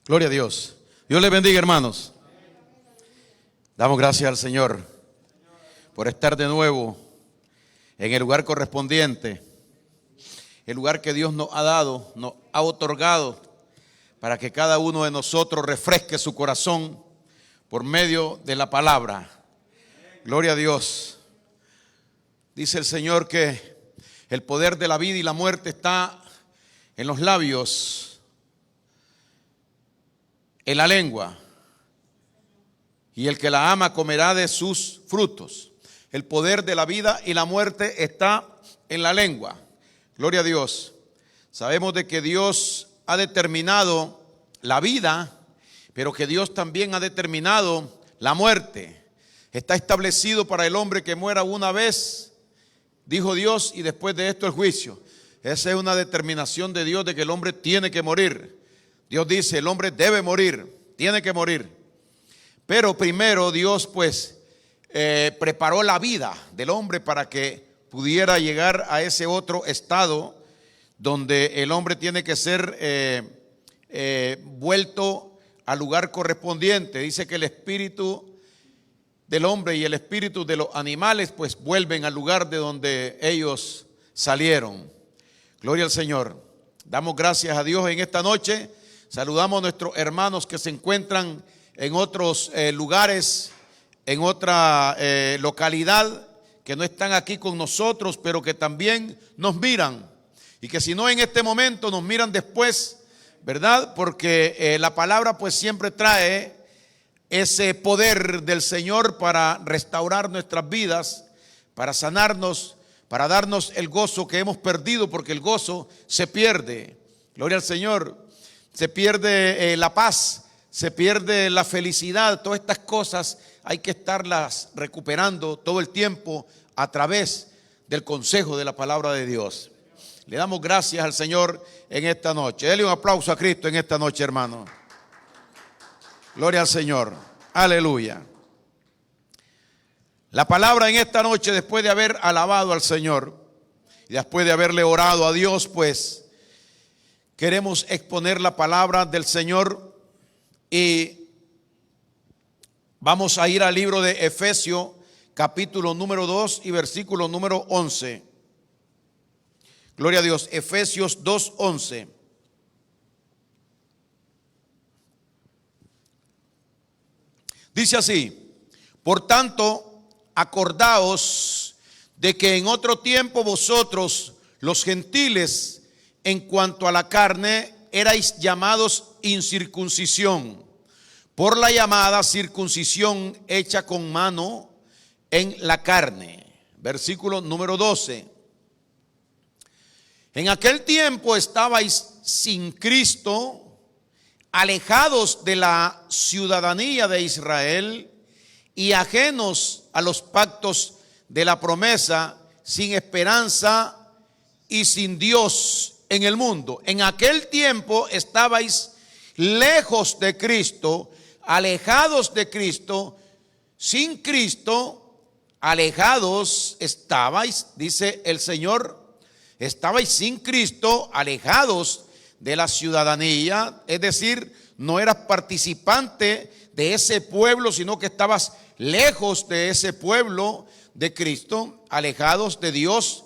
Gloria a Dios. Dios les bendiga, hermanos. Damos gracias al Señor por estar de nuevo en el lugar correspondiente, el lugar que Dios nos ha dado, nos ha otorgado para que cada uno de nosotros refresque su corazón por medio de la palabra. Gloria a Dios. Dice el Señor que el poder de la vida y la muerte está en los labios, en la lengua, y el que la ama comerá de sus frutos. El poder de la vida y la muerte está en la lengua. Gloria a Dios. Sabemos de que Dios ha determinado la vida, pero que Dios también ha determinado la muerte. Está establecido para el hombre que muera una vez, dijo Dios, y después de esto el juicio. Esa es una determinación de Dios de que el hombre tiene que morir. Dios dice, el hombre debe morir, tiene que morir. Pero primero Dios preparó la vida del hombre para que pudiera llegar a ese otro estado donde el hombre tiene que ser vuelto al lugar correspondiente. Dice que el espíritu del hombre y el espíritu de los animales pues vuelven al lugar de donde ellos salieron. Gloria al Señor. Damos gracias a Dios en esta noche. Saludamos a nuestros hermanos que se encuentran en otros lugares, en otra localidad, que no están aquí con nosotros, pero que también nos miran. Y que si no en este momento, nos miran después, ¿verdad? Porque la palabra pues siempre trae ese poder del Señor para restaurar nuestras vidas, para sanarnos, para darnos el gozo que hemos perdido, porque el gozo se pierde. Gloria al Señor. Se pierde la paz, se pierde la felicidad. Todas estas cosas hay que estarlas recuperando todo el tiempo a través del consejo de la palabra de Dios. Le damos gracias al Señor en esta noche. Dele un aplauso a Cristo en esta noche, hermano. Gloria al Señor. Aleluya. La palabra en esta noche, después de haber alabado al Señor y después de haberle orado a Dios, pues queremos exponer la palabra del Señor y vamos a ir al libro de Efesios, capítulo número 2 y versículo número 11. Gloria a Dios. Efesios 2:11. Dice así: por tanto, acordaos de que en otro tiempo vosotros, los gentiles, en cuanto a la carne, erais llamados incircuncisión, por la llamada circuncisión hecha con mano en la carne. Versículo número 12. En aquel tiempo estabais sin Cristo, alejados de la ciudadanía de Israel y ajenos a los pactos de la promesa, sin esperanza y sin Dios en el mundo. En aquel tiempo estabais lejos de Cristo, alejados de Cristo, sin Cristo, alejados estabais, dice el Señor, estabais sin Cristo, alejados de la ciudadanía, es decir, no eras participante de ese pueblo, sino que estabas lejos de ese pueblo de Cristo, alejados de Dios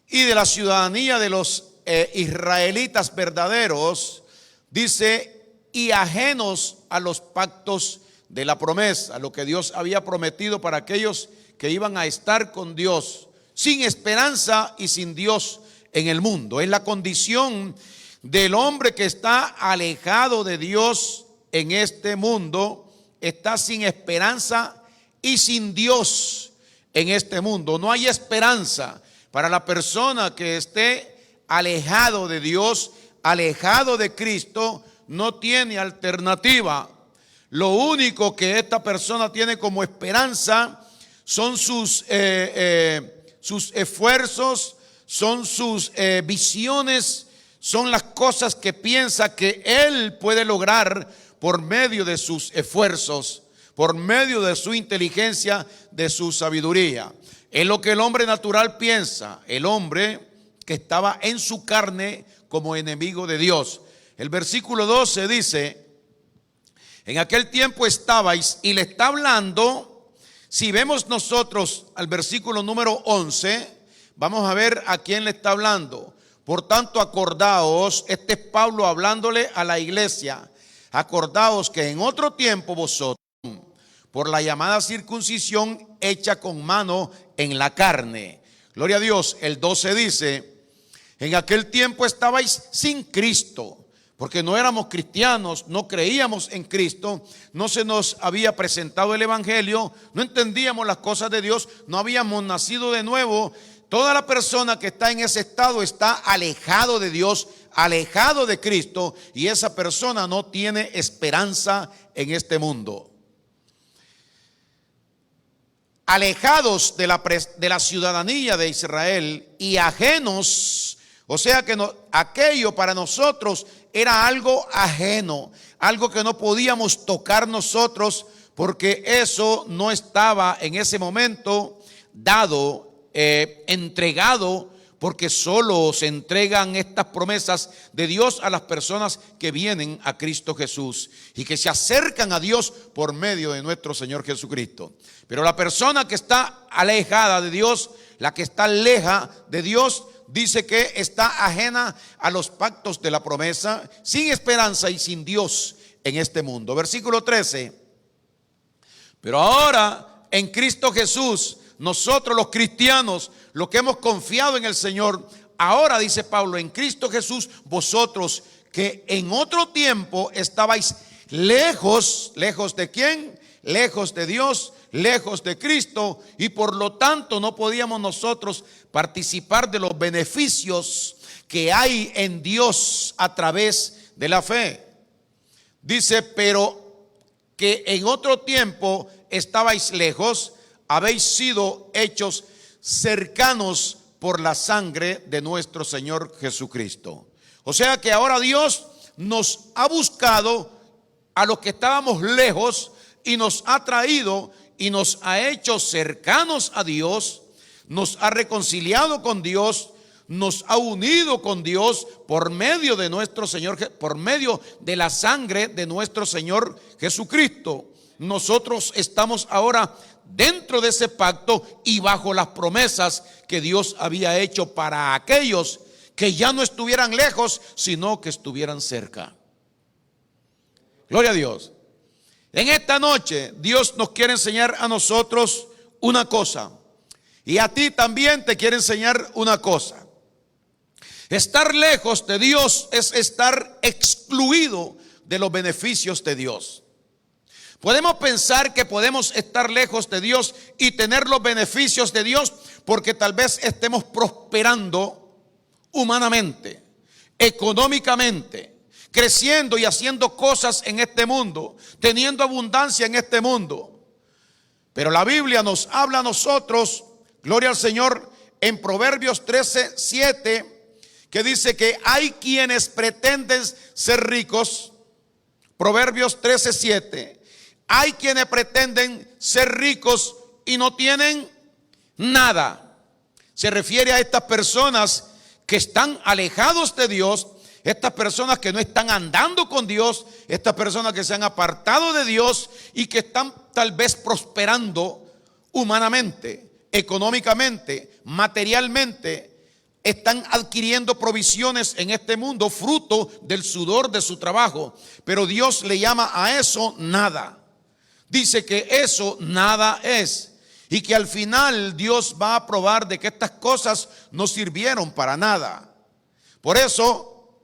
y de la ciudadanía de los israelitas verdaderos, dice, y ajenos a los pactos de la promesa, lo que Dios había prometido para aquellos que iban a estar con Dios, sin esperanza y sin Dios en el mundo. Es la condición del hombre que está alejado de Dios en este mundo, está sin esperanza y sin Dios en este mundo. No hay esperanza para la persona que esté alejado de Dios, alejado de Cristo, no tiene alternativa. Lo único que esta persona tiene como esperanza son sus esfuerzos, son sus visiones, son las cosas que piensa que él puede lograr por medio de sus esfuerzos, por medio de su inteligencia, de su sabiduría. Es lo que el hombre natural piensa, el hombre que estaba en su carne como enemigo de Dios. El versículo 12 dice: En aquel tiempo estabais, y le está hablando, si vemos nosotros al versículo número 11, vamos a ver a quién le está hablando. Por tanto, acordaos, este es Pablo hablándole a la iglesia, acordaos que en otro tiempo vosotros, por la llamada circuncisión hecha con mano en la carne. Gloria a Dios. El 12 dice, en aquel tiempo estabais sin Cristo, porque no éramos cristianos, no creíamos en Cristo, no se nos había presentado el evangelio, no entendíamos las cosas de Dios, no habíamos nacido de nuevo. Toda la persona que está en ese estado está alejado de Dios, alejado de Cristo, y esa persona no tiene esperanza en este mundo. Alejados de la ciudadanía de Israel y ajenos, o sea que aquello para nosotros era algo ajeno, algo que no podíamos tocar nosotros, porque eso no estaba en ese momento dado, entregado, porque solo se entregan estas promesas de Dios a las personas que vienen a Cristo Jesús y que se acercan a Dios por medio de nuestro Señor Jesucristo. Pero la persona que está alejada de Dios, la que está leja de Dios, dice que está ajena a los pactos de la promesa, sin esperanza y sin Dios en este mundo. Versículo 13. Pero ahora en Cristo Jesús, nosotros los cristianos, los que hemos confiado en el Señor, ahora dice Pablo, en Cristo Jesús, vosotros que en otro tiempo estabais lejos, ¿lejos de quién? Lejos de Dios, lejos de Cristo, y por lo tanto no podíamos nosotros participar de los beneficios que hay en Dios a través de la fe. Dice, pero que en otro tiempo estabais lejos, habéis sido hechos cercanos por la sangre de nuestro Señor Jesucristo. O sea que ahora Dios nos ha buscado a los que estábamos lejos y nos ha traído y nos ha hecho cercanos a Dios, nos ha reconciliado con Dios, nos ha unido con Dios por medio de nuestro Señor, por medio de la sangre de nuestro Señor Jesucristo. Nosotros estamos ahora dentro de ese pacto y bajo las promesas que Dios había hecho para aquellos que ya no estuvieran lejos, sino que estuvieran cerca. Gloria a Dios. En esta noche Dios nos quiere enseñar a nosotros una cosa, y a ti también te quiere enseñar una cosa. Estar lejos de Dios es estar excluido de los beneficios de Dios. Podemos pensar que podemos estar lejos de Dios y tener los beneficios de Dios porque tal vez estemos prosperando humanamente, económicamente, creciendo y haciendo cosas en este mundo, teniendo abundancia en este mundo. Pero la Biblia nos habla a nosotros, gloria al Señor, en Proverbios 13:7, que dice que hay quienes pretenden ser ricos. Proverbios 13:7. Hay quienes pretenden ser ricos y no tienen nada. Se refiere a estas personas que están alejados de Dios, estas personas que no están andando con Dios, estas personas que se han apartado de Dios y que están tal vez prosperando humanamente, económicamente, materialmente. Están adquiriendo provisiones en este mundo, fruto del sudor de su trabajo. Pero Dios le llama a eso nada. Dice que eso nada es. Y que al final Dios va a probar de que estas cosas no sirvieron para nada. Por eso,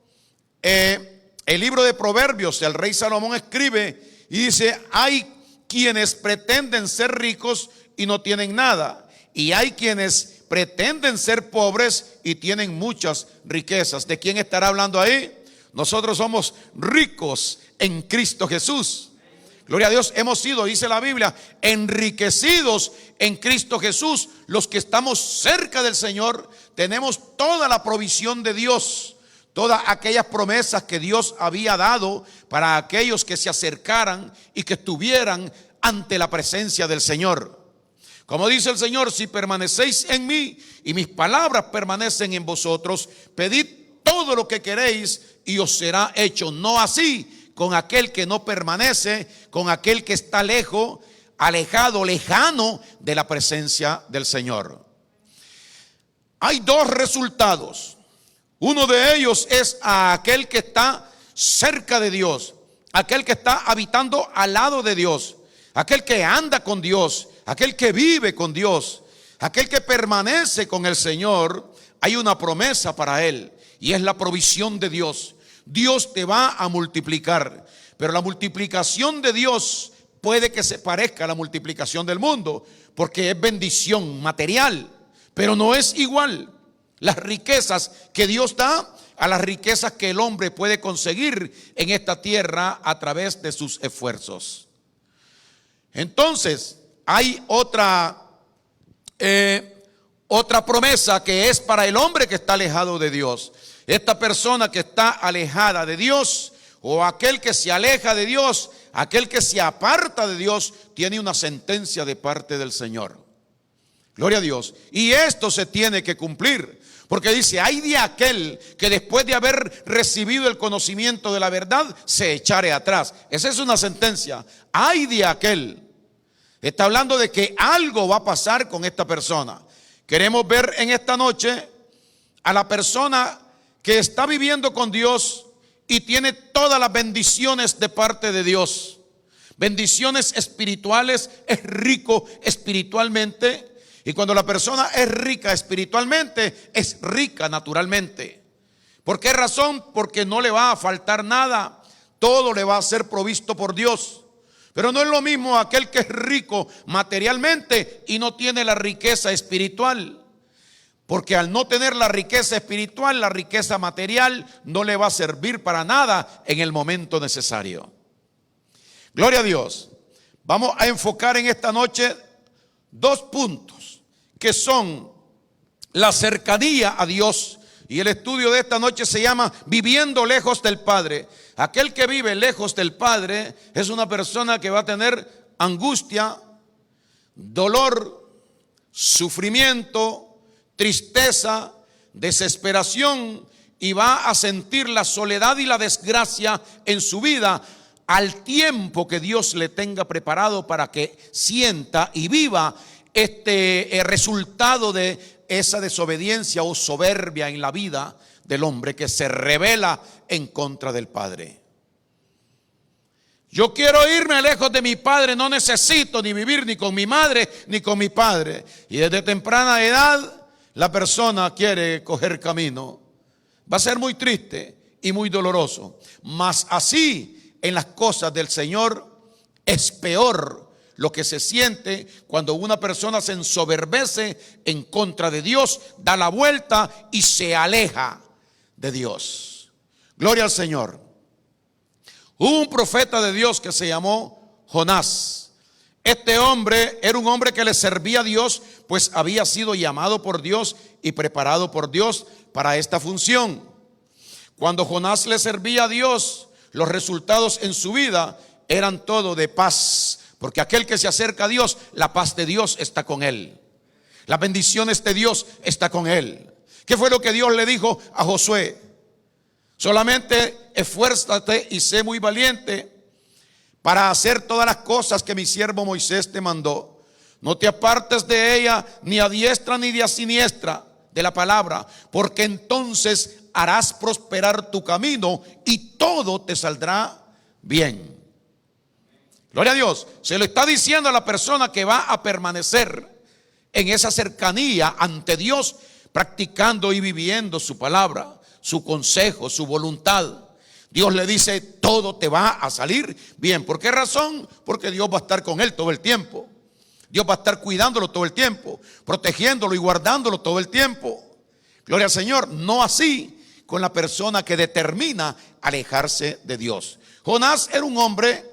el libro de Proverbios, el rey Salomón escribe y dice, hay quienes pretenden ser ricos y no tienen nada. Y hay quienes pretenden ser pobres y tienen muchas riquezas. ¿De quién estará hablando ahí? Nosotros somos ricos en Cristo Jesús. Gloria a Dios, hemos sido, dice la Biblia, enriquecidos en Cristo Jesús. Los que estamos cerca del Señor tenemos toda la provisión de Dios, todas aquellas promesas que Dios había dado para aquellos que se acercaran y que estuvieran ante la presencia del Señor. Como dice el Señor, si permanecéis en mí y mis palabras permanecen en vosotros, pedid todo lo que queréis y os será hecho. No así con aquel que no permanece, con aquel que está lejos, alejado, lejano de la presencia del Señor. Hay dos resultados. Uno de ellos es a aquel que está cerca de Dios, aquel que está habitando al lado de Dios, aquel que anda con Dios, aquel que vive con Dios, aquel que permanece con el Señor. Hay una promesa para él y es la provisión de Dios. Dios te va a multiplicar, pero la multiplicación de Dios puede que se parezca a la multiplicación del mundo, porque es bendición material, pero no es igual las riquezas que Dios da a las riquezas que el hombre puede conseguir en esta tierra a través de sus esfuerzos. Entonces, hay otra promesa que es para el hombre que está alejado de Dios. Esta persona que está alejada de Dios, o aquel que se aleja de Dios, aquel que se aparta de Dios, tiene una sentencia de parte del Señor. Gloria a Dios. Y esto se tiene que cumplir, porque dice: ay de aquel que después de haber recibido el conocimiento de la verdad se echare atrás. Esa es una sentencia. Ay de aquel. Está hablando de que algo va a pasar con esta persona. Queremos ver en esta noche a la persona que está viviendo con Dios y tiene todas las bendiciones de parte de Dios. Bendiciones espirituales, es rico espiritualmente. Y cuando la persona es rica espiritualmente, es rica naturalmente. ¿Por qué razón? Porque no le va a faltar nada. Todo le va a ser provisto por Dios. Pero no es lo mismo aquel que es rico materialmente y no tiene la riqueza espiritual. Porque al no tener la riqueza espiritual, la riqueza material no le va a servir para nada en el momento necesario. Gloria a Dios. Vamos a enfocar en esta noche dos puntos, que son la cercanía a Dios. Y el estudio de esta noche se llama Viviendo lejos del Padre. Aquel que vive lejos del Padre es una persona que va a tener angustia, dolor, sufrimiento, tristeza, desesperación, y va a sentir la soledad y la desgracia en su vida al tiempo que Dios le tenga preparado para que sienta y viva este resultado de esa desobediencia o soberbia en la vida del hombre que se rebela en contra del Padre. Yo quiero irme lejos de mi padre, no necesito ni vivir ni con mi madre ni con mi padre. Y desde temprana edad la persona quiere coger camino. Va a ser muy triste y muy doloroso. Mas así en las cosas del Señor es peor lo que se siente cuando una persona se ensoberbece en contra de Dios, da la vuelta y se aleja de Dios. Gloria al Señor. Hubo un profeta de Dios que se llamó Jonás. Este hombre era un hombre que le servía a Dios, pues había sido llamado por Dios y preparado por Dios para esta función. Cuando Jonás le servía a Dios, los resultados en su vida eran todo de paz, porque aquel que se acerca a Dios, la paz de Dios está con él. Las bendiciones de Dios está con él. ¿Qué fue lo que Dios le dijo a Josué? Solamente esfuérzate y sé muy valiente para hacer todas las cosas que mi siervo Moisés te mandó. No te apartes de ella ni a diestra ni a siniestra de la palabra, porque entonces harás prosperar tu camino y todo te saldrá bien. Gloria a Dios. Se lo está diciendo a la persona que va a permanecer en esa cercanía ante Dios, practicando y viviendo su palabra, su consejo, su voluntad. Dios le dice: todo te va a salir bien. ¿Por qué razón? Porque Dios va a estar con él todo el tiempo. Dios va a estar cuidándolo todo el tiempo, protegiéndolo y guardándolo todo el tiempo. Gloria al Señor. No así con la persona que determina alejarse de Dios. Jonás era un hombre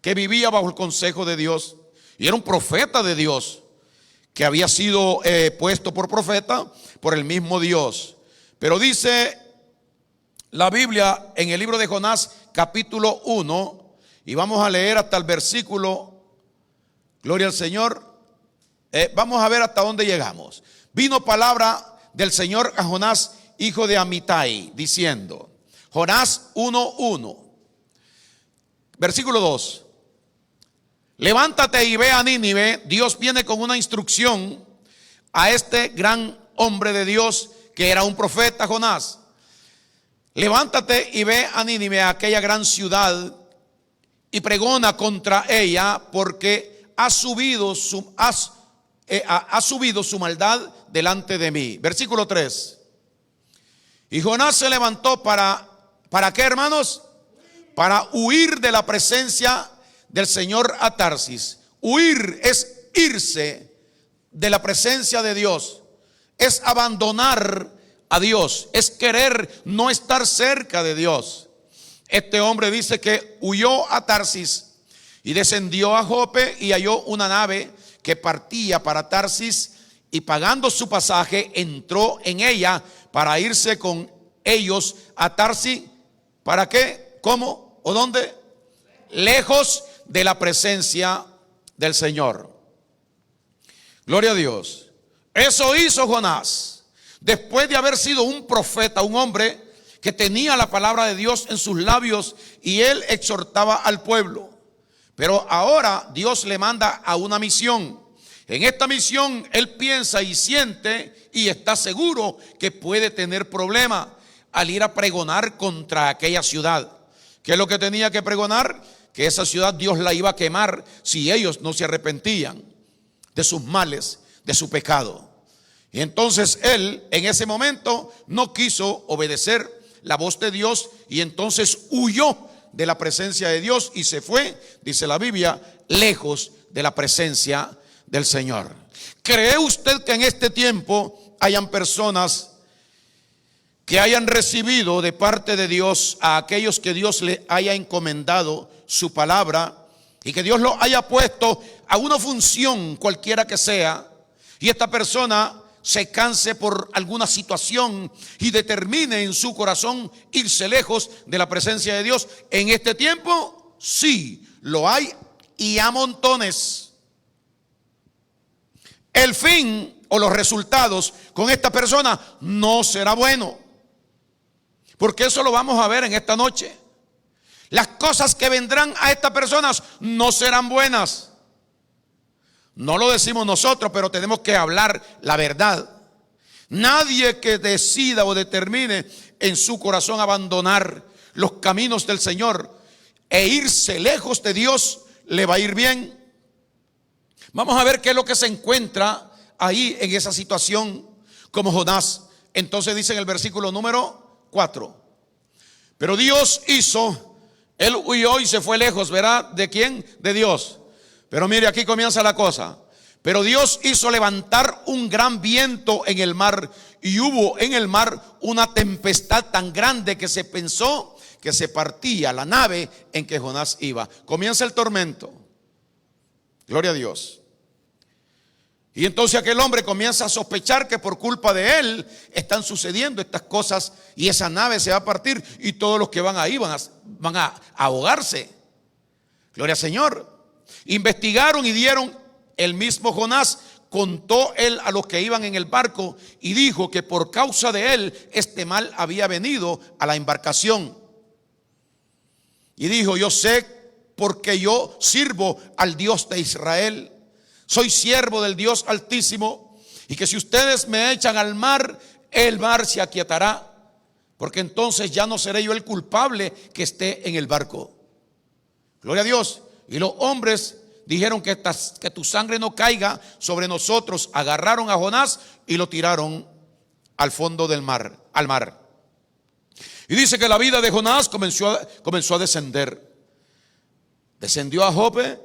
que vivía bajo el consejo de Dios y era un profeta de Dios, que había sido puesto por profeta por el mismo Dios. Pero dice la Biblia en el libro de Jonás capítulo 1, y vamos a leer hasta el versículo, gloria al Señor, vamos a ver hasta dónde llegamos. Vino palabra del Señor a Jonás, hijo de Amitai, diciendo, Jonás 1:1, Versículo 2. Levántate y ve a Nínive. Dios viene con una instrucción a este gran hombre de Dios que era un profeta, Jonás. Levántate y ve a Nínive, a aquella gran ciudad, y pregona contra ella, porque ha subido su maldad delante de mí. Versículo 3. Y Jonás se levantó ¿para qué, hermanos? Para huir de la presencia del Señor a Tarsis. Huir es irse de la presencia de Dios, es abandonar a Dios, es querer no estar cerca de Dios. Este hombre dice que huyó a Tarsis y descendió a Jope y halló una nave que partía para Tarsis, y pagando su pasaje entró en ella para irse con ellos a Tarsis. ¿Para qué? ¿Cómo? ¿O dónde? Lejos de la presencia del Señor. Gloria a Dios. Eso hizo Jonás después de haber sido un profeta, un hombre que tenía la palabra de Dios en sus labios y él exhortaba al pueblo. Pero ahora Dios le manda a una misión. En esta misión él piensa y siente y está seguro que puede tener problemas al ir a pregonar contra aquella ciudad. ¿Qué es lo que tenía que pregonar? Que esa ciudad Dios la iba a quemar si ellos no se arrepentían de sus males, de su pecado. Y entonces él en ese momento no quiso obedecer la voz de Dios y entonces huyó de la presencia de Dios y se fue, dice la Biblia, lejos de la presencia del Señor. ¿Cree usted que en este tiempo hayan personas que hayan recibido de parte de Dios a aquellos que Dios le haya encomendado su palabra y que Dios lo haya puesto a una función cualquiera que sea, y esta persona se canse por alguna situación y determine en su corazón irse lejos de la presencia de Dios? En este tiempo sí lo hay, y a montones. El fin o los resultados con esta persona no será bueno, porque eso lo vamos a ver en esta noche. Las cosas que vendrán a estas personas no serán buenas. No lo decimos nosotros, pero tenemos que hablar la verdad. Nadie que decida o determine en su corazón abandonar los caminos del Señor e irse lejos de Dios, le va a ir bien. Vamos a ver qué es lo que se encuentra ahí en esa situación como Jonás. Entonces dice en el versículo número 4: pero Dios hizo, él huyó y se fue lejos, ¿verdad? ¿De quién? De Dios. Pero mire, aquí comienza la cosa. Pero Dios hizo levantar un gran viento en el mar, y hubo en el mar una tempestad tan grande que se pensó que se partía la nave en que Jonás iba. Comienza el tormento. Gloria a Dios. Y entonces aquel hombre comienza a sospechar que por culpa de él están sucediendo estas cosas, y esa nave se va a partir y todos los que van ahí van a ahogarse. Gloria al Señor. Investigaron y dieron, el mismo Jonás contó él a los que iban en el barco y dijo que por causa de él este mal había venido a la embarcación. Y dijo: yo sé, porque yo sirvo al Dios de Israel, soy siervo del Dios Altísimo, y que si ustedes me echan al mar, el mar se aquietará, porque entonces ya no seré yo el culpable que esté en el barco. Gloria a Dios. Y los hombres dijeron que tu sangre no caiga sobre nosotros. Agarraron a Jonás y lo tiraron al fondo del mar, al mar. Y dice que la vida de Jonás comenzó a descender. Descendió a Jope,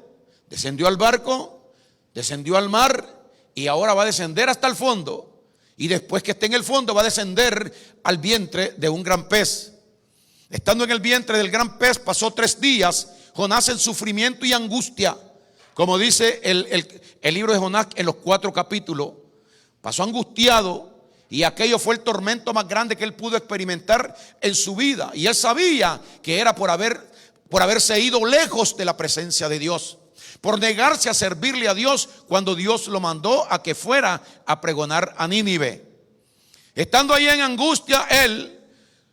descendió al barco, descendió al mar, y ahora va a descender hasta el fondo. Y después que esté en el fondo va a descender al vientre de un gran pez. Estando en el vientre del gran pez pasó 3 días Jonás en sufrimiento y angustia, como dice el libro de Jonás en los 4 capítulos. Pasó angustiado, y aquello fue el tormento más grande que él pudo experimentar en su vida. Y él sabía que era por haberse ido lejos de la presencia de Dios, por negarse a servirle a Dios cuando Dios lo mandó a que fuera a pregonar a Nínive. Estando ahí en angustia, él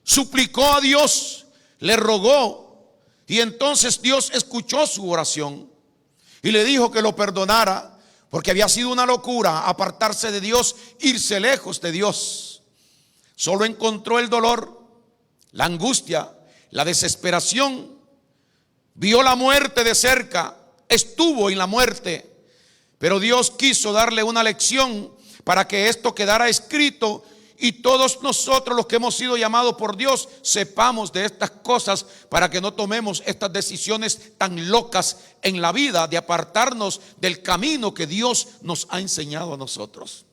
suplicó a Dios, le rogó Y entonces Dios escuchó su oración y le dijo que lo perdonara, porque había sido una locura apartarse de Dios, irse lejos de Dios. Solo encontró el dolor, la angustia, la desesperación. Vio la muerte de cerca, estuvo en la muerte, pero Dios quiso darle una lección para que esto quedara escrito y todos nosotros, los que hemos sido llamados por Dios, sepamos de estas cosas para que no tomemos estas decisiones tan locas en la vida de apartarnos del camino que Dios nos ha enseñado a nosotros.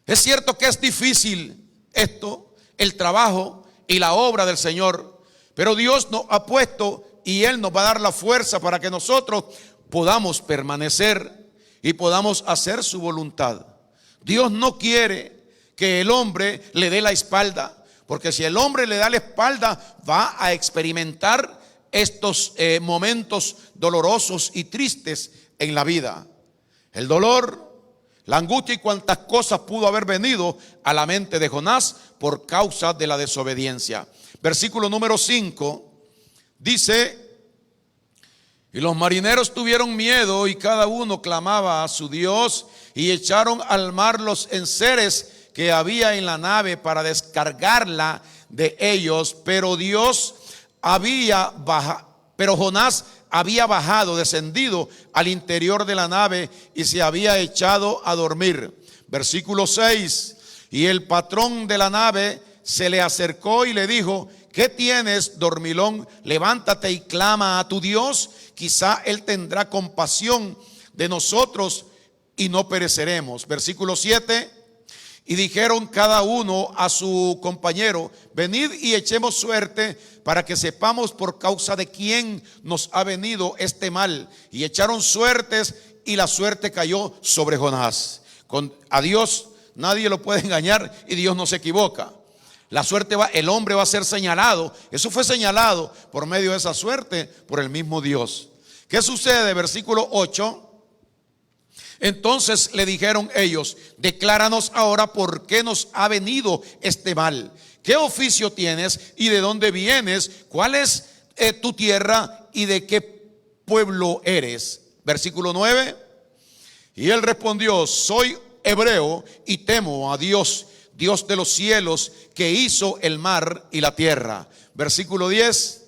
Es cierto que es difícil esto, el trabajo y la obra del Señor, pero Dios nos ha puesto y Él nos va a dar la fuerza para que nosotros podamos permanecer y podamos hacer su voluntad. Dios no quiere que el hombre le dé la espalda, porque si el hombre le da la espalda va a experimentar estos momentos dolorosos y tristes en la vida. El dolor, la angustia y cuantas cosas pudo haber venido a la mente de Jonás por causa de la desobediencia. Versículo número 5 dice: y los marineros tuvieron miedo y cada uno clamaba a su Dios, y echaron al mar los enseres que había en la nave para descargarla de ellos. Pero Jonás había bajado, descendido al interior de la nave y se había echado a dormir. Versículo 6: y el patrón de la nave se le acercó y le dijo: ¿qué tienes, dormilón? Levántate y clama a tu Dios, quizá Él tendrá compasión de nosotros y no pereceremos. Versículo 7: y dijeron cada uno a su compañero: venid y echemos suerte para que sepamos por causa de quién nos ha venido este mal. Y echaron suertes y la suerte cayó sobre Jonás. A Dios nadie lo puede engañar y Dios no se equivoca. La suerte el hombre va a ser señalado. Eso fue señalado por medio de esa suerte por el mismo Dios. ¿Qué sucede? Versículo 8. Entonces le dijeron ellos: decláranos ahora por qué nos ha venido este mal. ¿Qué oficio tienes y de dónde vienes? ¿Cuál es tu tierra y de qué pueblo eres? Versículo 9. Y él respondió: soy hebreo y temo a Dios, Dios de los cielos, que hizo el mar y la tierra. Versículo 10.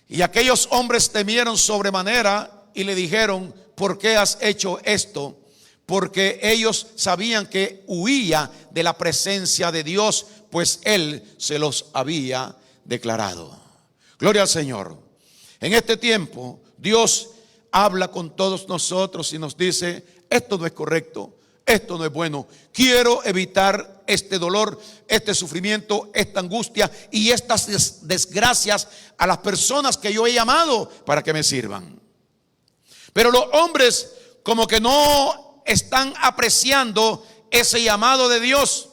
Y aquellos hombres temieron sobremanera y le dijeron: ¿por qué has hecho esto? Porque ellos sabían que huía de la presencia de Dios, pues Él se los había declarado. Gloria al Señor. En este tiempo Dios habla con todos nosotros y nos dice: esto no es correcto, esto no es bueno. Quiero evitar este dolor, este sufrimiento, esta angustia y estas desgracias a las personas que yo he llamado para que me sirvan. Pero los hombres como que no están apreciando ese llamado de Dios,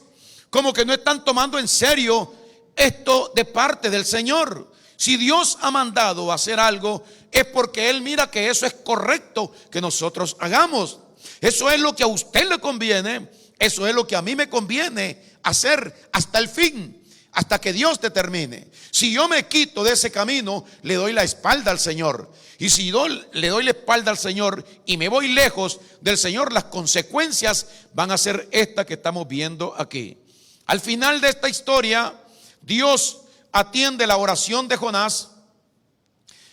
como que no están tomando en serio esto de parte del Señor. Si Dios ha mandado a hacer algo, es porque Él mira que eso es correcto que nosotros hagamos. Eso es lo que a usted le conviene, eso es lo que a mí me conviene hacer hasta el fin, hasta que Dios determine. Si yo me quito de ese camino, le doy la espalda al Señor. Y si le doy la espalda al Señor y me voy lejos del Señor, las consecuencias van a ser estas que estamos viendo aquí. Al final de esta historia, Dios atiende la oración de Jonás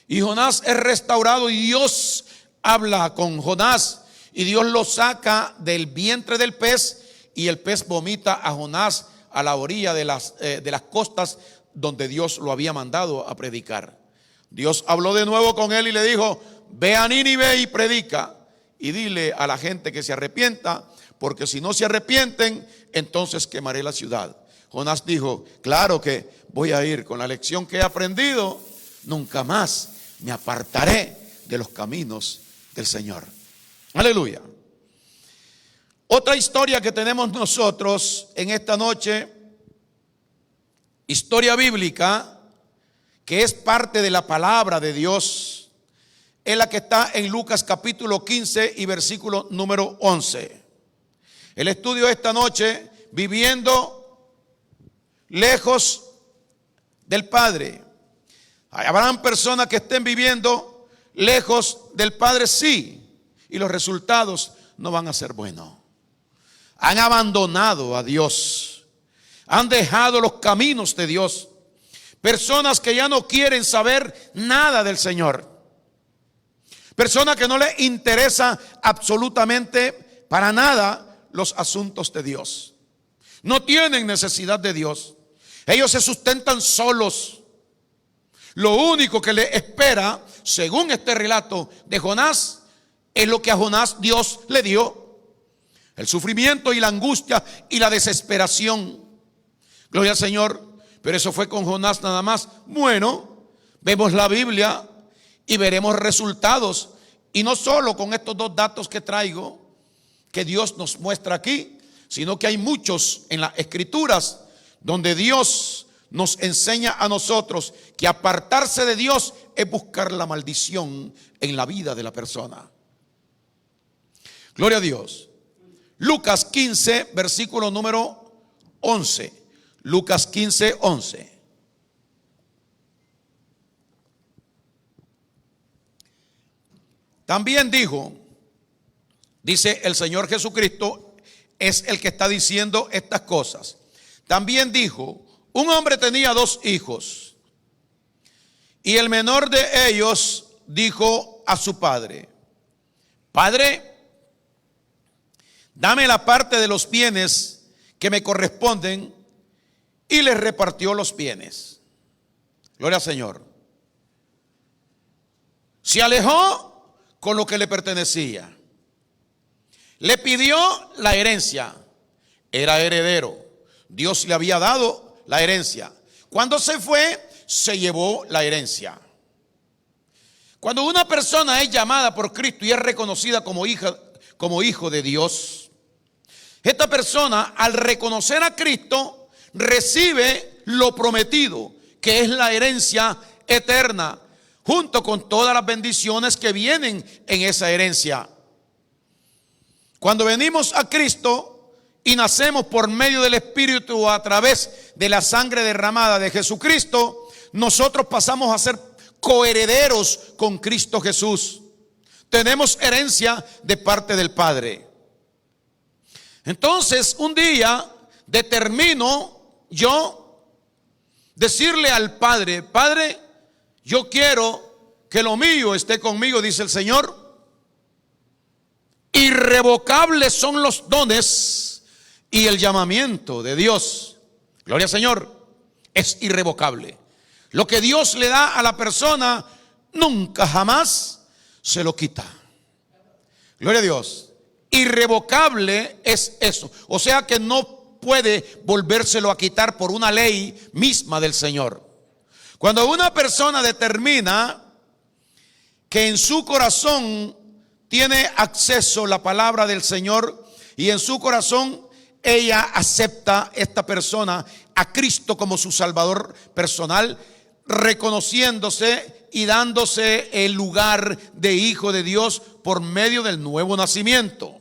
y Jonás es restaurado y Dios habla con Jonás y Dios lo saca del vientre del pez y el pez vomita a Jonás a la orilla de las costas donde Dios lo había mandado a predicar. Dios habló de nuevo con él y le dijo: ve a Nínive y predica y dile a la gente que se arrepienta, porque si no se arrepienten, entonces quemaré la ciudad. Jonás dijo: claro que voy a ir, con la lección que he aprendido, nunca más me apartaré de los caminos del Señor. Aleluya. Otra historia que tenemos nosotros en esta noche, historia bíblica, que es parte de la palabra de Dios, es la que está en Lucas capítulo 15 y versículo número 11. El estudio de esta noche: viviendo lejos del Padre. Habrán personas que estén viviendo lejos del Padre, sí, y los resultados no van a ser buenos. Han abandonado a Dios, han dejado los caminos de Dios. Personas que ya no quieren saber nada del Señor. Personas que no les interesa absolutamente para nada los asuntos de Dios. No tienen necesidad de Dios. Ellos se sustentan solos. Lo único que le espera, según este relato de Jonás, es lo que a Jonás Dios le dio: el sufrimiento y la angustia y la desesperación. Gloria al Señor. Pero eso fue con Jonás nada más. Bueno, vemos la Biblia y veremos resultados. Y no solo con estos dos datos que traigo, que Dios nos muestra aquí, sino que hay muchos en las Escrituras donde Dios nos enseña a nosotros que apartarse de Dios es buscar la maldición en la vida de la persona. Gloria a Dios. Lucas 15, versículo número 11. Lucas 15, 11. También dice el Señor Jesucristo, es el que está diciendo estas cosas. También dijo: un hombre tenía 2 hijos, y el menor de ellos dijo a su padre: Padre, dame la parte de los bienes que me corresponden. Y le repartió los bienes. Gloria al Señor. Se alejó con lo que le pertenecía. Le pidió la herencia. Era heredero. Dios le había dado la herencia. Cuando se fue, se llevó la herencia. Cuando una persona es llamada por Cristo y es reconocida como hijo de Dios, esta persona, al reconocer a Cristo, recibe lo prometido, que es la herencia eterna, junto con todas las bendiciones que vienen en esa herencia. Cuando venimos a Cristo y nacemos por medio del Espíritu o a través de la sangre derramada de Jesucristo, nosotros pasamos a ser coherederos con Cristo Jesús. Tenemos herencia de parte del Padre. Entonces, un día determino yo decirle al Padre: Padre, yo quiero que lo mío esté conmigo, dice el Señor. Irrevocables son los dones y el llamamiento de Dios. Gloria al Señor. Es irrevocable. Lo que Dios le da a la persona, nunca jamás se lo quita. Gloria a Dios. Irrevocable es eso. O sea que no puede volvérselo a quitar por una ley misma del Señor. Cuando una persona determina que en su corazón tiene acceso a la palabra del Señor y en su corazón ella acepta, esta persona, a Cristo como su Salvador personal, reconociéndose y dándose el lugar de hijo de Dios por medio del nuevo nacimiento.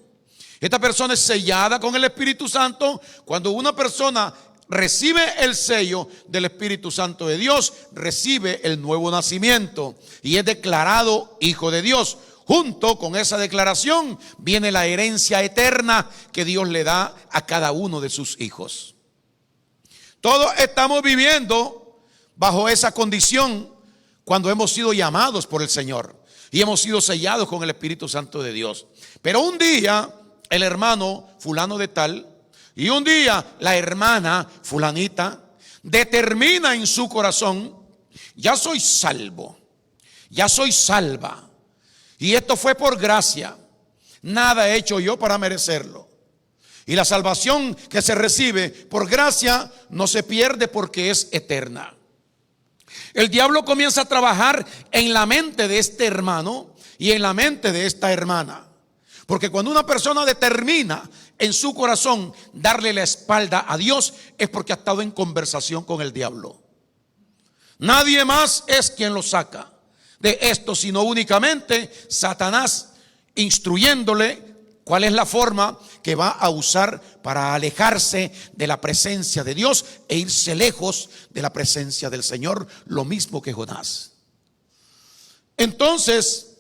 Esta persona es sellada con el Espíritu Santo. Cuando una persona recibe el sello del Espíritu Santo de Dios, recibe el nuevo nacimiento y es declarado hijo de Dios. Junto con esa declaración viene la herencia eterna que Dios le da a cada uno de sus hijos. Todos estamos viviendo bajo esa condición cuando hemos sido llamados por el Señor y hemos sido sellados con el Espíritu Santo de Dios. Pero un día el hermano fulano de tal y un día la hermana fulanita determina en su corazón: ya soy salvo, ya soy salva, y esto fue por gracia, nada he hecho yo para merecerlo. Y la salvación que se recibe por gracia no se pierde porque es eterna. El diablo comienza a trabajar en la mente de este hermano y en la mente de esta hermana. Porque cuando una persona determina en su corazón darle la espalda a Dios, es porque ha estado en conversación con el diablo. Nadie más es quien lo saca de esto, sino únicamente Satanás, instruyéndole cuál es la forma que va a usar para alejarse de la presencia de Dios e irse lejos de la presencia del Señor, lo mismo que Jonás. Entonces,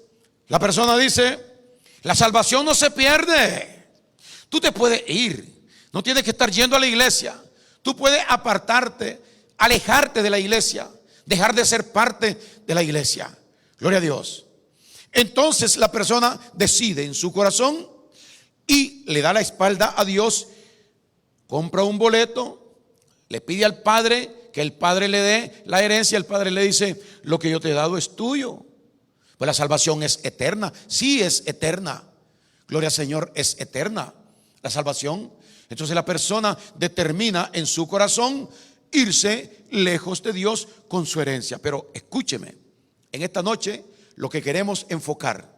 la persona dice: la salvación no se pierde. Tú te puedes ir, no tienes que estar yendo a la iglesia. Tú puedes apartarte, alejarte de la iglesia, dejar de ser parte de la iglesia. Gloria a Dios. Entonces la persona decide en su corazón y le da la espalda a Dios, compra un boleto, le pide al Padre que el Padre le dé la herencia. El Padre le dice: lo que yo te he dado es tuyo. Pues la salvación es eterna. Sí, es eterna. Gloria al Señor, es eterna la salvación. Entonces la persona determina en su corazón irse lejos de Dios con su herencia. Pero escúcheme, en esta noche lo que queremos enfocar,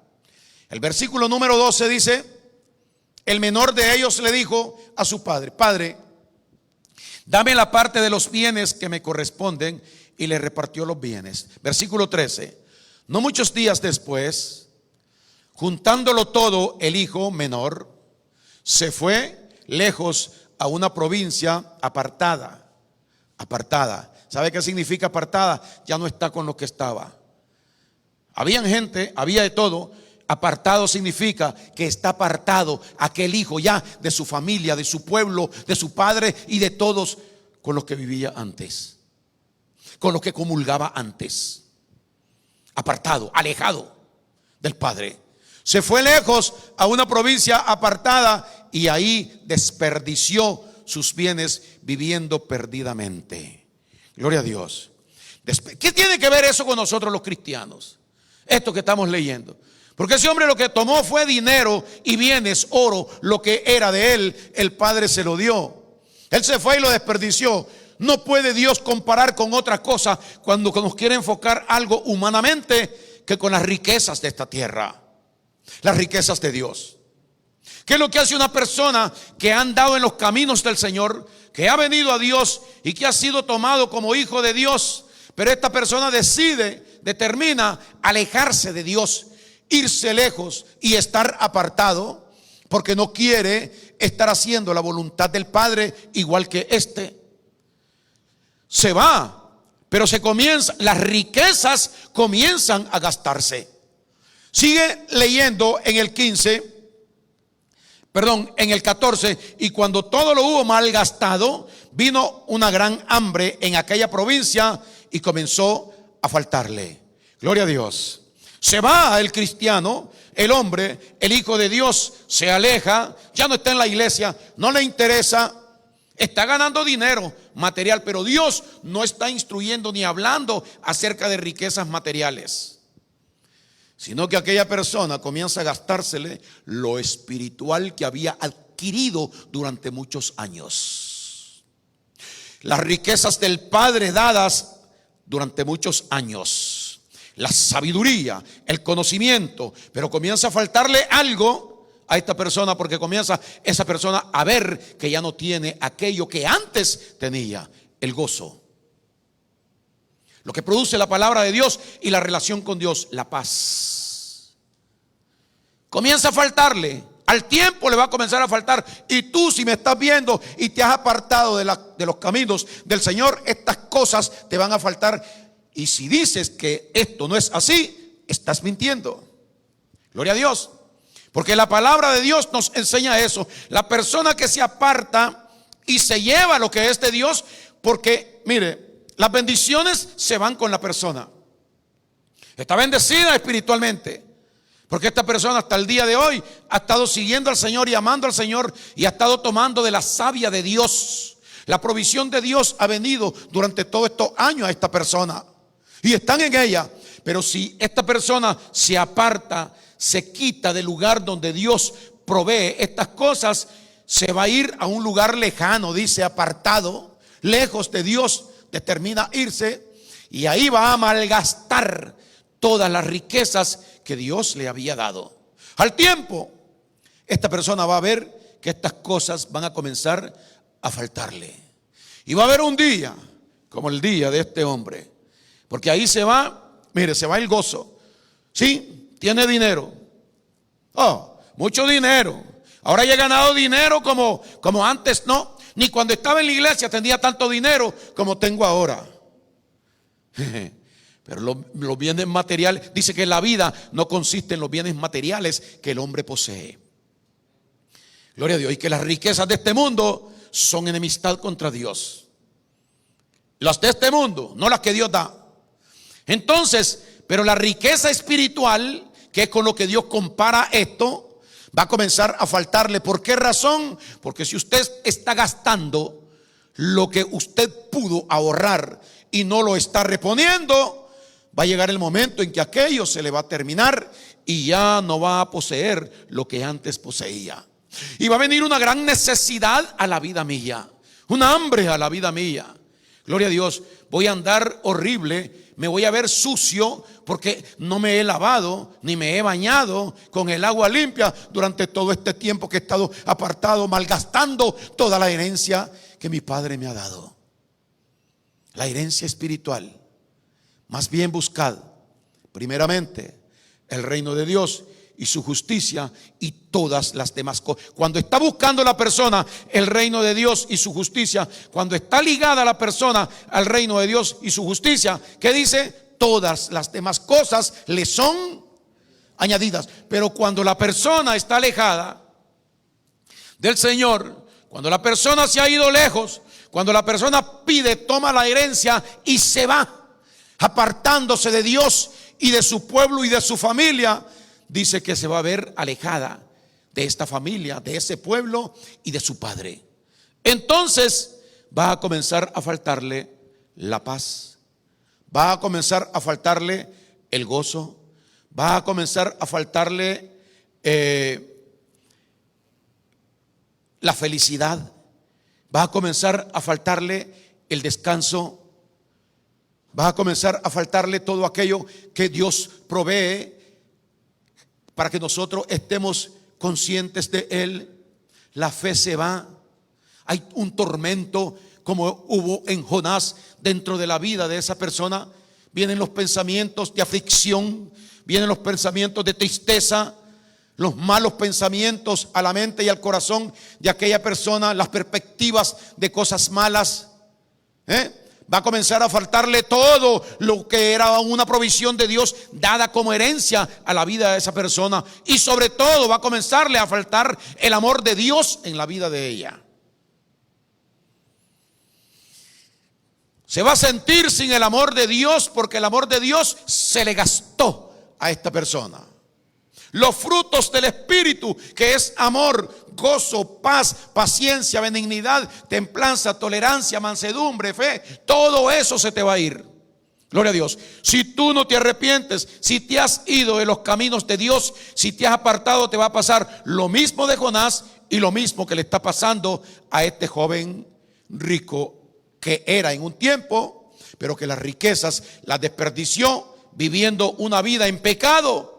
el versículo número 12 dice: el menor de ellos le dijo a su padre: Padre, dame la parte de los bienes que me corresponden. Y le repartió los bienes. Versículo 13: no muchos días después, juntándolo todo, el hijo menor se fue lejos a una provincia apartada. Apartada. ¿Sabe qué significa apartada? Ya no está con lo que estaba. Habían gente, había de todo. Apartado significa que está apartado aquel hijo ya de su familia, de su pueblo, de su padre y de todos con los que vivía antes, con los que comulgaba antes. Apartado, alejado del padre. Se fue lejos a una provincia apartada y ahí desperdició sus bienes viviendo perdidamente. Gloria a Dios. ¿Qué tiene que ver eso con nosotros los cristianos? Esto que estamos leyendo. Porque ese hombre lo que tomó fue dinero y bienes, oro, lo que era de él, el Padre se lo dio. Él se fue y lo desperdició. No puede Dios comparar con otra cosa cuando nos quiere enfocar algo humanamente que con las riquezas de esta tierra. Las riquezas de Dios. ¿Qué es lo que hace una persona que ha andado en los caminos del Señor, que ha venido a Dios y que ha sido tomado como hijo de Dios? Pero esta persona determina alejarse de Dios, irse lejos y estar apartado, porque no quiere estar haciendo la voluntad del Padre igual que este. Se va, pero las riquezas comienzan a gastarse. Sigue leyendo en el 14: y cuando todo lo hubo malgastado, vino una gran hambre en aquella provincia y comenzó a faltarle. Gloria a Dios. Se va el cristiano, el hombre, el hijo de Dios, se aleja, ya no está en la iglesia, no le interesa, está ganando dinero material, pero Dios no está instruyendo ni hablando acerca de riquezas materiales, sino que aquella persona comienza a gastársele lo espiritual que había adquirido durante muchos años. Las riquezas del Padre dadas durante muchos años, la sabiduría, el conocimiento, pero comienza a faltarle algo a esta persona, porque comienza esa persona a ver que ya no tiene aquello que antes tenía, el gozo, lo que produce la palabra de Dios y la relación con Dios, la paz. Comienza a faltarle, al tiempo le va a comenzar a faltar. Y tú, si me estás viendo y te has apartado de los caminos del Señor, estas cosas te van a faltar. Y si dices que esto no es así, estás mintiendo. Gloria a Dios. Porque la palabra de Dios nos enseña eso. La persona que se aparta y se lleva lo que es de Dios, porque mire, las bendiciones se van con la persona. Está bendecida espiritualmente, porque esta persona hasta el día de hoy ha estado siguiendo al Señor y amando al Señor, y ha estado tomando de la savia de Dios. La provisión de Dios ha venido durante todos estos años a esta persona y están en ella. Pero si esta persona se aparta, se quita del lugar donde Dios provee estas cosas, se va a ir a un lugar lejano, dice apartado, lejos de Dios. Determina irse y ahí va a malgastar todas las riquezas que Dios le había dado. Al tiempo, esta persona va a ver que estas cosas van a comenzar a faltarle. Y va a haber un día como el día de este hombre, porque ahí se va, mire, se va el gozo. Sí, tiene dinero. Oh, mucho dinero. Ahora ya he ganado dinero como antes, no. Ni cuando estaba en la iglesia tenía tanto dinero como tengo ahora. Pero los bienes materiales, dice que la vida no consiste en los bienes materiales que el hombre posee. Gloria a Dios. Y que las riquezas de este mundo son enemistad contra Dios. Las de este mundo, no las que Dios da. Entonces, pero la riqueza espiritual, que es con lo que Dios compara esto, va a comenzar a faltarle. ¿Por qué razón? Porque si usted está gastando lo que usted pudo ahorrar y no lo está reponiendo, va a llegar el momento en que aquello se le va a terminar y ya no va a poseer lo que antes poseía. Y va a venir una gran necesidad a la vida mía, un hambre a la vida mía. Gloria a Dios, voy a andar horrible, me voy a ver sucio porque no me he lavado ni me he bañado con el agua limpia durante todo este tiempo que he estado apartado, malgastando toda la herencia que mi padre me ha dado. La herencia espiritual. Más bien buscad primeramente el reino de Dios y su justicia, y todas las demás cosas. Cuando está buscando la persona el reino de Dios y su justicia, cuando está ligada la persona al reino de Dios y su justicia, ¿qué dice? Todas las demás cosas le son añadidas. Pero cuando la persona está alejada del Señor, cuando la persona se ha ido lejos, cuando la persona pide, toma la herencia y se va, apartándose de Dios y de su pueblo y de su familia, dice que se va a ver alejada de esta familia, de ese pueblo y de su padre. Entonces va a comenzar a faltarle la paz, va a comenzar a faltarle el gozo, va a comenzar a faltarle la felicidad, va a comenzar a faltarle el descanso, va a comenzar a faltarle todo aquello que Dios provee para que nosotros estemos conscientes de Él. La fe se va. Hay un tormento como hubo en Jonás dentro de la vida de esa persona. Vienen los pensamientos de aflicción, vienen los pensamientos de tristeza, los malos pensamientos a la mente y al corazón de aquella persona, las perspectivas de cosas malas. Va a comenzar a faltarle todo lo que era una provisión de Dios dada como herencia a la vida de esa persona. Y sobre todo va a comenzarle a faltar el amor de Dios en la vida de ella. Se va a sentir sin el amor de Dios porque el amor de Dios se le gastó a esta persona. Los frutos del Espíritu, que es amor, gozo, paz, paciencia, benignidad, templanza, tolerancia, mansedumbre, fe, todo eso se te va a ir. Gloria a Dios. Si tú no te arrepientes, si te has ido de los caminos de Dios, si te has apartado, te va a pasar lo mismo de Jonás y lo mismo que le está pasando a este joven rico que era en un tiempo, pero que las riquezas las desperdició viviendo una vida en pecado.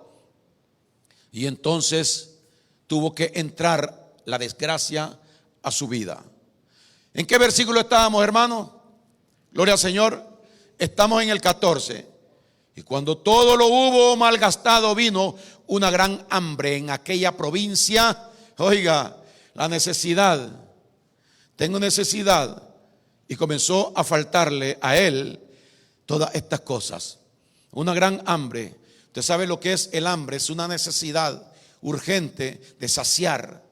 Y entonces tuvo que entrar la desgracia a su vida. ¿En qué versículo estábamos, hermanos? Gloria al Señor. Estamos en el 14. Y cuando todo lo hubo malgastado, vino una gran hambre en aquella provincia. Oiga, la necesidad. Tengo necesidad. Y comenzó a faltarle a él todas estas cosas. Una gran hambre. Usted sabe lo que es el hambre. Es una necesidad urgente de saciar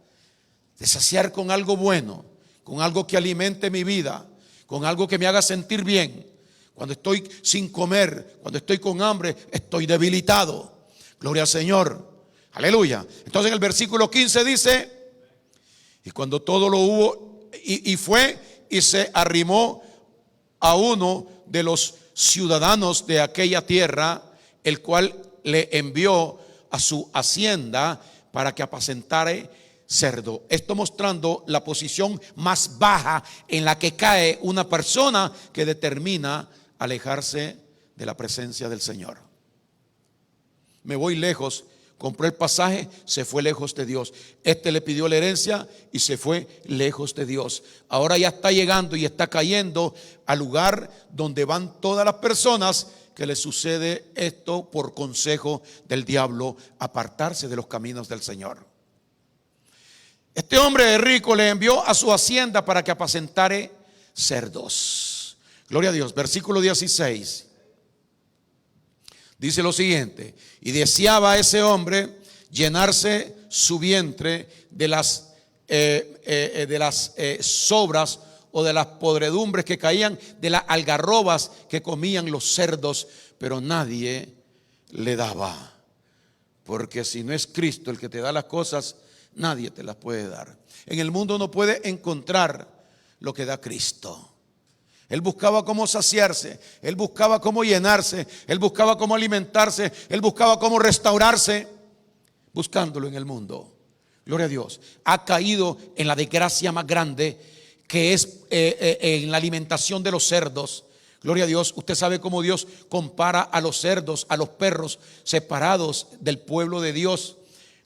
con algo bueno, con algo que alimente mi vida, con algo que me haga sentir bien. Cuando estoy sin comer, cuando estoy con hambre, estoy debilitado. Gloria al Señor. Aleluya. Entonces en el versículo 15 dice: y cuando todo lo hubo, y fue y se arrimó a uno de los ciudadanos de aquella tierra, el cual le envió a su hacienda para que apacentare cerdo. Esto mostrando la posición más baja en la que cae una persona que determina alejarse de la presencia del Señor. Me voy lejos, compró el pasaje, se fue lejos de Dios. Este le pidió la herencia y se fue lejos de Dios. Ahora ya está llegando y está cayendo al lugar donde van todas las personas que le sucede esto por consejo del diablo, apartarse de los caminos del Señor. Este hombre rico le envió a su hacienda para que apacentare cerdos. Gloria a Dios. Versículo 16. Dice lo siguiente: y deseaba ese hombre llenarse su vientre de las sobras o de las podredumbres que caían de las algarrobas que comían los cerdos, pero nadie le daba. Porque si no es Cristo el que te da las cosas, nadie te las puede dar. En el mundo no puede encontrar lo que da Cristo. Él buscaba cómo saciarse, él buscaba cómo llenarse, él buscaba cómo alimentarse, él buscaba cómo restaurarse, buscándolo en el mundo. Gloria a Dios. Ha caído en la desgracia más grande, que es en la alimentación de los cerdos. Gloria a Dios. Usted sabe cómo Dios compara a los cerdos, a los perros separados del pueblo de Dios.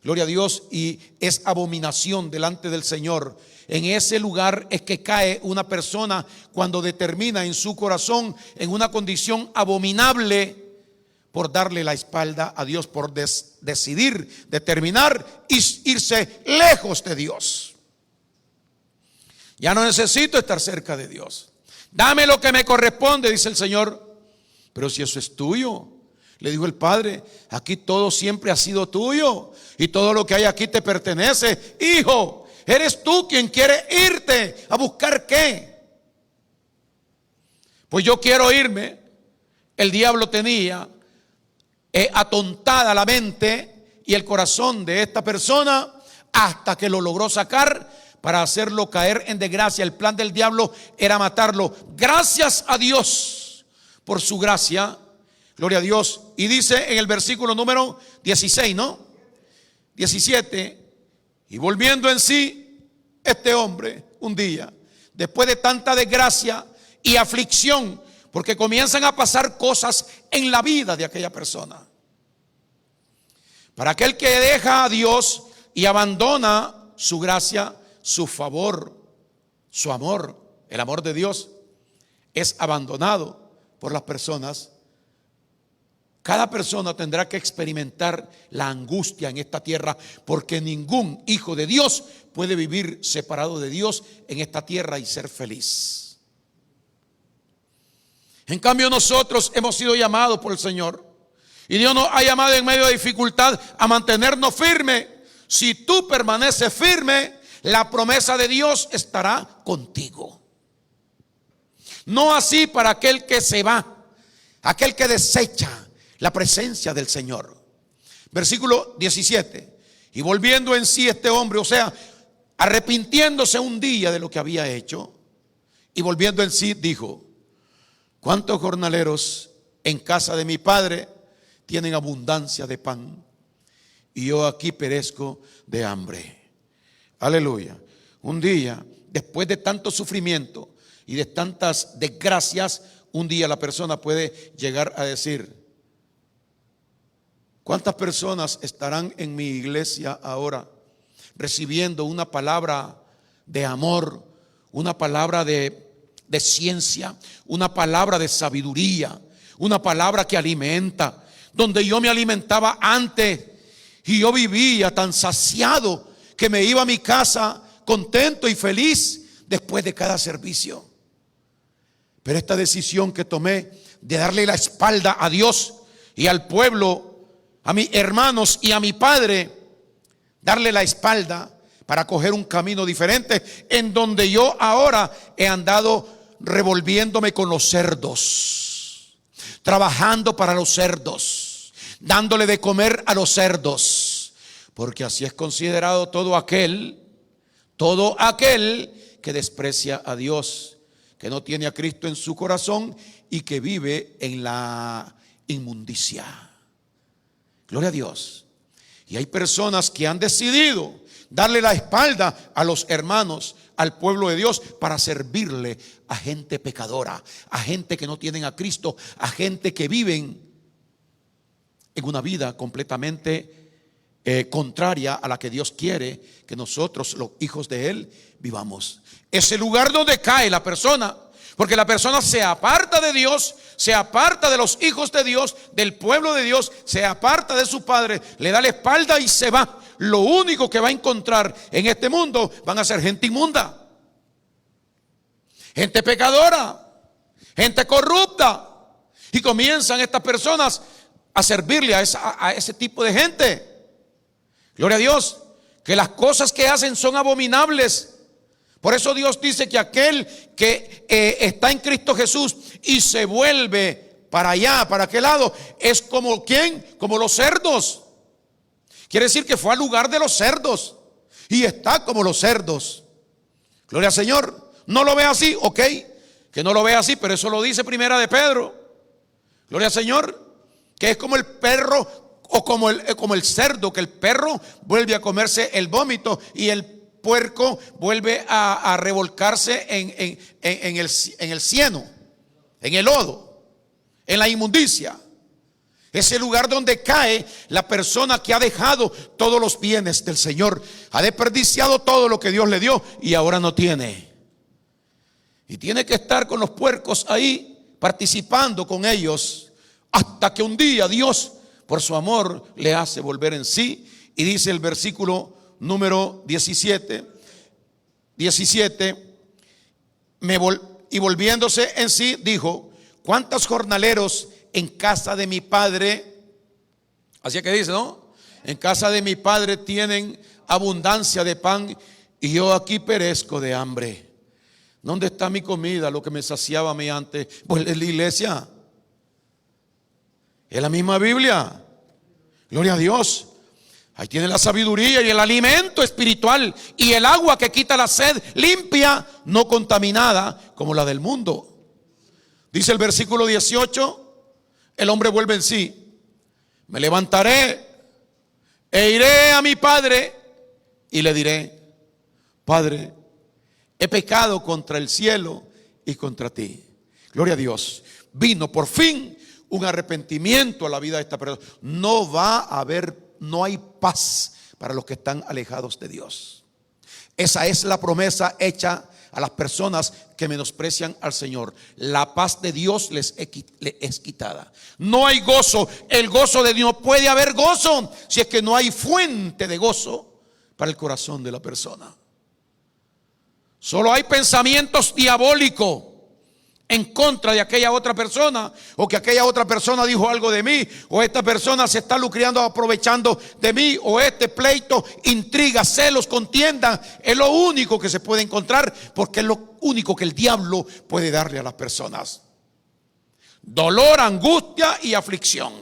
Gloria a Dios. Y es abominación delante del Señor. En ese lugar es que cae una persona cuando determina en su corazón en una condición abominable por darle la espalda a Dios, por decidir, determinar irse lejos de Dios. Ya no necesito estar cerca de Dios. Dame lo que me corresponde, dice el Señor. Pero si eso es tuyo, le dijo el Padre, aquí todo siempre ha sido tuyo y todo lo que hay aquí te pertenece. Hijo, eres tú quien quiere irte a buscar qué. Pues yo quiero irme. El diablo tenía atontada la mente y el corazón de esta persona hasta que lo logró sacar para hacerlo caer en desgracia. El plan del diablo era matarlo. Gracias a Dios por su gracia. Gloria a Dios. Y dice en el versículo número 16, ¿no? 17. Y volviendo en sí, este hombre un día, después de tanta desgracia y aflicción, porque comienzan a pasar cosas en la vida de aquella persona. Para aquel que deja a Dios y abandona su gracia, su favor, su amor, el amor de Dios es abandonado por las personas. Cada persona tendrá que experimentar la angustia en esta tierra, porque ningún hijo de Dios puede vivir separado de Dios en esta tierra y ser feliz. En cambio, nosotros hemos sido llamados por el Señor y Dios nos ha llamado en medio de dificultad a mantenernos firmes. Si tú permaneces firme, la promesa de Dios estará contigo. No así para aquel que se va, aquel que desecha la presencia del Señor. Versículo 17. Y volviendo en sí este hombre, o sea, arrepintiéndose un día de lo que había hecho, y volviendo en sí dijo: ¿cuántos jornaleros en casa de mi padre tienen abundancia de pan? Y yo aquí perezco de hambre. Aleluya. Un día, después de tanto sufrimiento y de tantas desgracias, un día la persona puede llegar a decir: ¿cuántas personas estarán en mi iglesia ahora recibiendo una palabra de amor, una palabra de ciencia, una palabra de sabiduría, una palabra que alimenta, donde yo me alimentaba antes y yo vivía tan saciado que me iba a mi casa contento y feliz después de cada servicio? Pero esta decisión que tomé de darle la espalda a Dios y al pueblo, a mis hermanos y a mi padre, darle la espalda para coger un camino diferente, en donde yo ahora he andado revolviéndome con los cerdos, trabajando para los cerdos, dándole de comer a los cerdos, porque así es considerado todo aquel que desprecia a Dios, que no tiene a Cristo en su corazón y que vive en la inmundicia. Gloria a Dios. Y hay personas que han decidido darle la espalda a los hermanos, al pueblo de Dios, para servirle a gente pecadora, a gente que no tienen a Cristo, a gente que viven en una vida completamente contraria a la que Dios quiere que nosotros, los hijos de Él, vivamos. Es el lugar donde cae la persona, porque la persona se aparta de Dios, se aparta de los hijos de Dios, del pueblo de Dios, se aparta de su padre, le da la espalda y se va. lo único que va a encontrar en este mundo van a ser gente inmunda, gente pecadora, gente corrupta. Y comienzan estas personas a servirle a ese tipo de gente. Gloria a Dios, que las cosas que hacen son abominables. Por eso Dios dice que aquel que está en Cristo Jesús y se vuelve para allá, para aquel lado, es como ¿quién? Como los cerdos. Quiere decir que fue al lugar de los cerdos y está como los cerdos. Gloria al Señor. No lo ve así, ok, que no lo ve así, pero eso lo dice Primera de Pedro. Gloria al Señor, que es como el perro o como el cerdo, que el perro vuelve a comerse el vómito y el puerco vuelve a revolcarse en el cieno, en el lodo, en la inmundicia. Ese lugar donde cae la persona que ha dejado todos los bienes del Señor, ha desperdiciado todo lo que Dios le dio y ahora no tiene. Y tiene que estar con los puercos ahí, participando con ellos, hasta que un día Dios, por su amor, le hace volver en sí. Y dice el versículo número 17, y volviéndose en sí, dijo: ¿cuántos jornaleros en casa de mi padre? Así que dice, ¿no? En casa de mi padre tienen abundancia de pan y yo aquí perezco de hambre. ¿Dónde está mi comida? Lo que me saciaba a mí antes. Pues en la iglesia, es la misma Biblia. Gloria a Dios. Ahí tiene la sabiduría y el alimento espiritual y el agua que quita la sed, limpia, no contaminada como la del mundo. Dice el versículo 18, el hombre vuelve en sí: me levantaré e iré a mi padre y le diré: Padre, he pecado contra el cielo y contra ti. Gloria a Dios. Vino por fin un arrepentimiento a la vida de esta persona. No hay paz para los que están alejados de Dios. Esa es la promesa hecha a las personas que menosprecian al Señor. La paz de Dios les es quitada. No hay gozo. El gozo de Dios, no puede haber gozo si es que no hay fuente de gozo para el corazón de la persona. Solo hay pensamientos diabólicos en contra de aquella otra persona, o que aquella otra persona dijo algo de mí, o esta persona se está lucrando, aprovechando de mí, o este pleito, intriga, celos, contienda. Es lo único que se puede encontrar, porque es lo único que el diablo puede darle a las personas. Dolor, angustia y aflicción,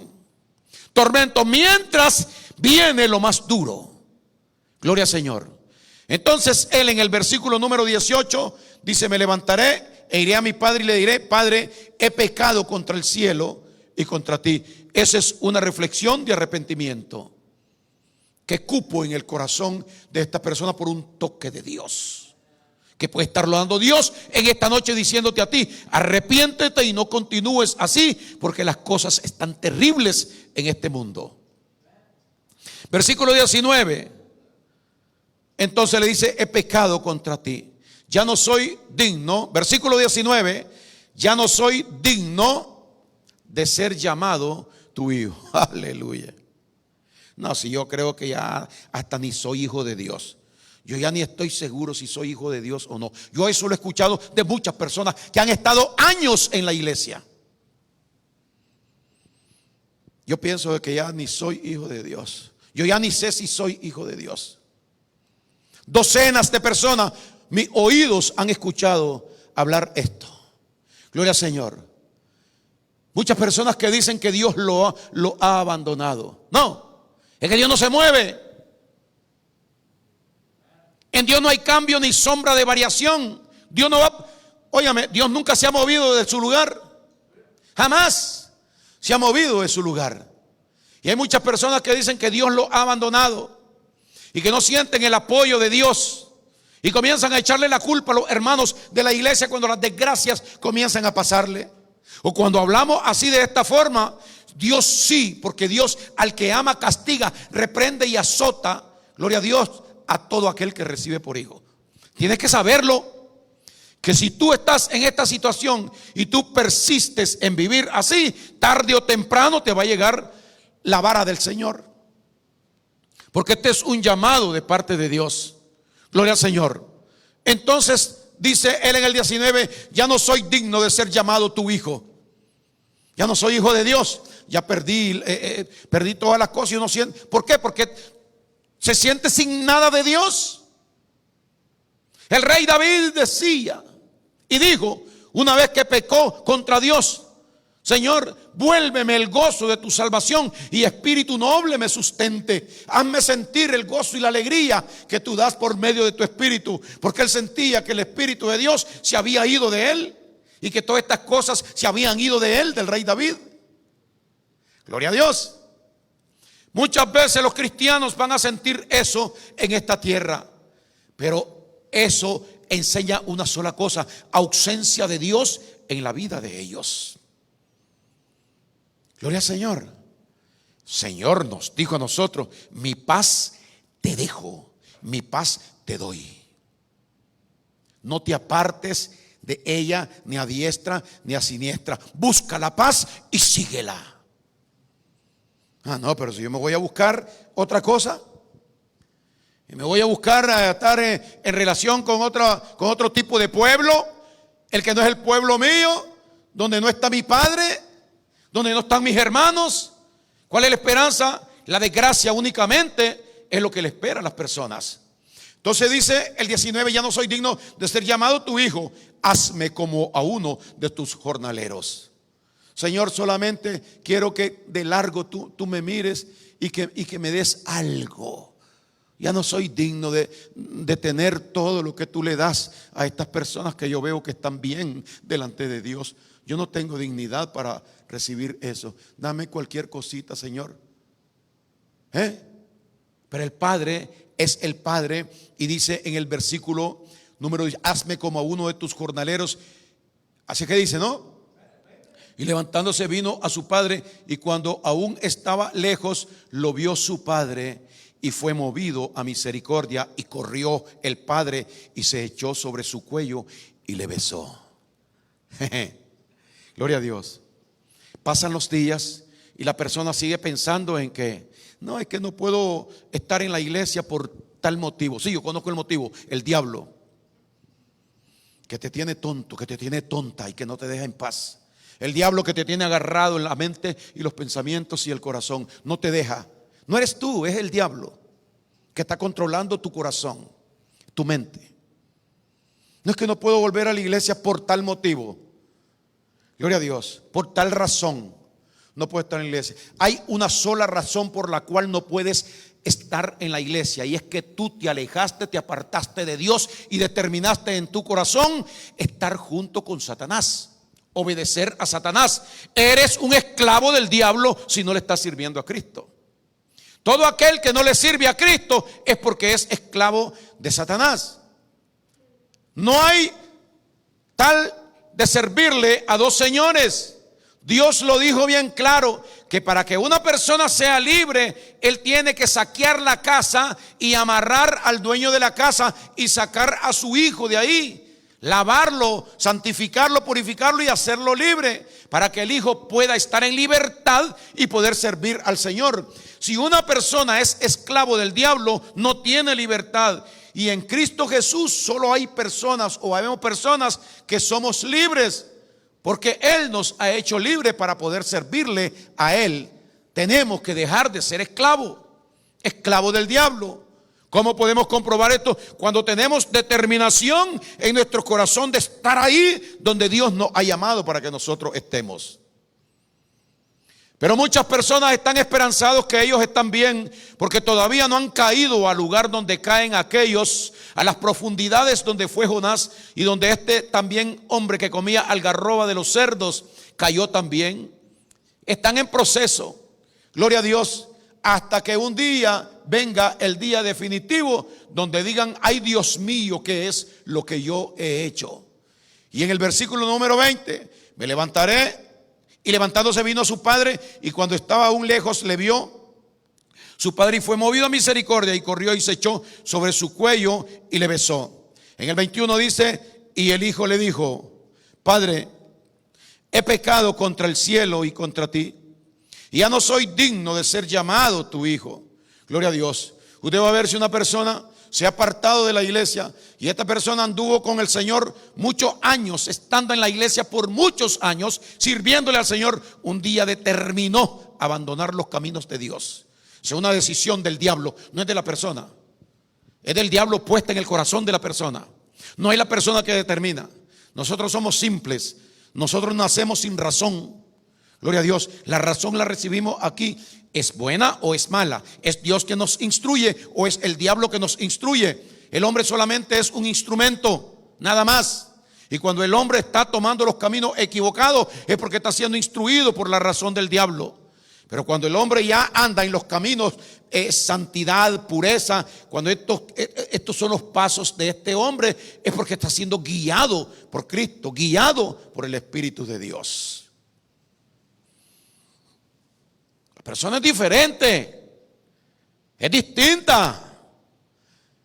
tormento, mientras viene lo más duro. Gloria al Señor. Entonces él, en el versículo número 18, dice: me levantaré e iré a mi padre y le diré: Padre, he pecado contra el cielo y contra ti. Esa es una reflexión de arrepentimiento que cupo en el corazón de esta persona por un toque de Dios, que puede estarlo dando Dios en esta noche, diciéndote a ti: arrepiéntete y no continúes así, porque las cosas están terribles en este mundo. Versículo 19. Entonces le dice: he pecado contra ti, ya no soy digno. Versículo 19: ya no soy digno de ser llamado tu hijo. Aleluya. No, si yo creo que ya hasta ni soy hijo de Dios. Yo ya ni estoy seguro si soy hijo de Dios o no. Yo eso lo he escuchado de muchas personas que han estado años en la iglesia. Yo pienso que ya ni soy hijo de Dios. Yo ya ni sé si soy hijo de Dios. Docenas de personas, mis oídos han escuchado hablar esto. Gloria al Señor. Muchas personas que dicen que Dios lo ha abandonado. No, es que Dios no se mueve. En Dios no hay cambio ni sombra de variación. Dios no va, óyame, Dios nunca se ha movido de su lugar. Jamás se ha movido de su lugar. Y hay muchas personas que dicen que Dios lo ha abandonado y que no sienten el apoyo de Dios, y comienzan a echarle la culpa a los hermanos de la iglesia cuando las desgracias comienzan a pasarle. O cuando hablamos así de esta forma, Dios sí, porque Dios al que ama castiga, reprende y azota, gloria a Dios, a todo aquel que recibe por hijo. Tienes que saberlo, que si tú estás en esta situación y tú persistes en vivir así, tarde o temprano te va a llegar la vara del Señor. Porque este es un llamado de parte de Dios. Gloria al Señor. Entonces dice él en el 19: ya no soy digno de ser llamado tu hijo. Ya no soy hijo de Dios. Ya perdí todas las cosas y uno siente. ¿Por qué? Porque se siente sin nada de Dios. El rey David decía y dijo, una vez que pecó contra Dios: Señor, vuélveme el gozo de tu salvación y espíritu noble me sustente. Hazme sentir el gozo y la alegría que tú das por medio de tu espíritu. Porque él sentía que el espíritu de Dios se había ido de él y que todas estas cosas se habían ido de él, del rey David. Gloria a Dios. Muchas veces los cristianos van a sentir eso en esta tierra, pero eso enseña una sola cosa: ausencia de Dios en la vida de ellos. Gloria al Señor. Señor nos dijo a nosotros: mi paz te dejo, mi paz te doy. No te apartes de ella ni a diestra ni a siniestra. Busca la paz y síguela. No, pero si yo me voy a buscar otra cosa y me voy a buscar a estar en relación con otro tipo de pueblo, el que no es el pueblo mío, donde no está mi padre, donde no están mis hermanos, ¿cuál es la esperanza? La desgracia únicamente es lo que le espera a las personas. Entonces dice el 19: ya no soy digno de ser llamado tu hijo, hazme como a uno de tus jornaleros. Señor, solamente quiero que de largo tú me mires y que me des algo. Ya no soy digno de tener todo lo que tú le das a estas personas que yo veo que están bien delante de Dios. Yo no tengo dignidad para recibir eso. Dame cualquier cosita, Señor. Pero el Padre es el Padre, y dice en el versículo número 10: hazme como a uno de tus jornaleros. Así que dice, ¿no? Y levantándose vino a su padre, y cuando aún estaba lejos, lo vio su padre y fue movido a misericordia, y corrió el padre y se echó sobre su cuello y le besó. Gloria a Dios. Pasan los días y la persona sigue pensando en que no, es que no puedo estar en la iglesia por tal motivo. Sí, yo conozco el motivo: el diablo, que te tiene tonto, que te tiene tonta y que no te deja en paz. El diablo que te tiene agarrado en la mente y los pensamientos y el corazón, no te deja. No eres tú, es el diablo que está controlando tu corazón, tu mente. No es que no puedo volver a la iglesia por tal motivo. Gloria a Dios, por tal razón no puedo estar en la iglesia. Hay una sola razón por la cual no puedes estar en la iglesia, y es que tú te alejaste, te apartaste de Dios y determinaste en tu corazón estar junto con Satanás, obedecer a Satanás. Eres un esclavo del diablo si no le estás sirviendo a Cristo. Todo aquel que no le sirve a Cristo es porque es esclavo de Satanás. No hay tal de servirle a dos señores. Dios lo dijo bien claro, que para que una persona sea libre, él tiene que saquear la casa y amarrar al dueño de la casa y sacar a su hijo de ahí, lavarlo, santificarlo, purificarlo y hacerlo libre, para que el hijo pueda estar en libertad y poder servir al Señor. Si una persona es esclavo del diablo, no tiene libertad. Y en Cristo Jesús solo hay personas, o habemos personas que somos libres, porque Él nos ha hecho libres para poder servirle a Él. Tenemos que dejar de ser esclavo del diablo. ¿Cómo podemos comprobar esto? Cuando tenemos determinación en nuestro corazón de estar ahí donde Dios nos ha llamado para que nosotros estemos. Pero muchas personas están esperanzados que ellos están bien, porque todavía no han caído al lugar donde caen aquellos, a las profundidades donde fue Jonás, y donde este también hombre que comía algarroba de los cerdos cayó también. Están en proceso, gloria a Dios, hasta que un día venga el día definitivo donde digan: ay, Dios mío, ¿qué es lo que yo he hecho? Y en el versículo número 20: me levantaré. Y levantándose vino a su padre, y cuando estaba aún lejos le vio su padre, y fue movido a misericordia, y corrió y se echó sobre su cuello y le besó. En el 21 dice: y el hijo le dijo: Padre, he pecado contra el cielo y contra ti, y ya no soy digno de ser llamado tu hijo. Gloria a Dios. Usted va a ver si una persona se ha apartado de la iglesia y esta persona anduvo con el Señor muchos años, estando en la iglesia por muchos años, sirviéndole al Señor, un día determinó abandonar los caminos de Dios. Es una decisión del diablo, no es de la persona. Es del diablo puesta en el corazón de la persona. No es la persona que determina. Nosotros somos simples. Nosotros nacemos sin razón. Gloria a Dios. La razón la recibimos aquí. ¿Es buena o es mala? ¿Es Dios que nos instruye o es el diablo que nos instruye? El hombre solamente es un instrumento, nada más. Y cuando el hombre está tomando los caminos equivocados es porque está siendo instruido por la razón del diablo. Pero cuando el hombre ya anda en los caminos, santidad, pureza, cuando estos son los pasos de este hombre, es porque está siendo guiado por Cristo, guiado por el Espíritu de Dios. La persona es diferente, es distinta.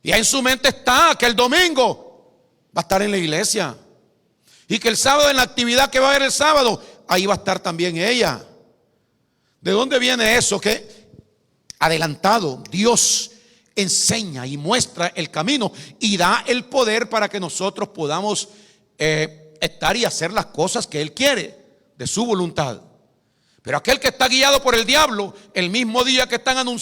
Y en su mente está que el domingo va a estar en la iglesia. Y que el sábado, en la actividad que va a haber el sábado, ahí va a estar también ella. ¿De dónde viene eso? Que adelantado Dios enseña y muestra el camino y da el poder para que nosotros podamos estar y hacer las cosas que Él quiere de su voluntad. Pero aquel que está guiado por el diablo, el mismo día que están anunciando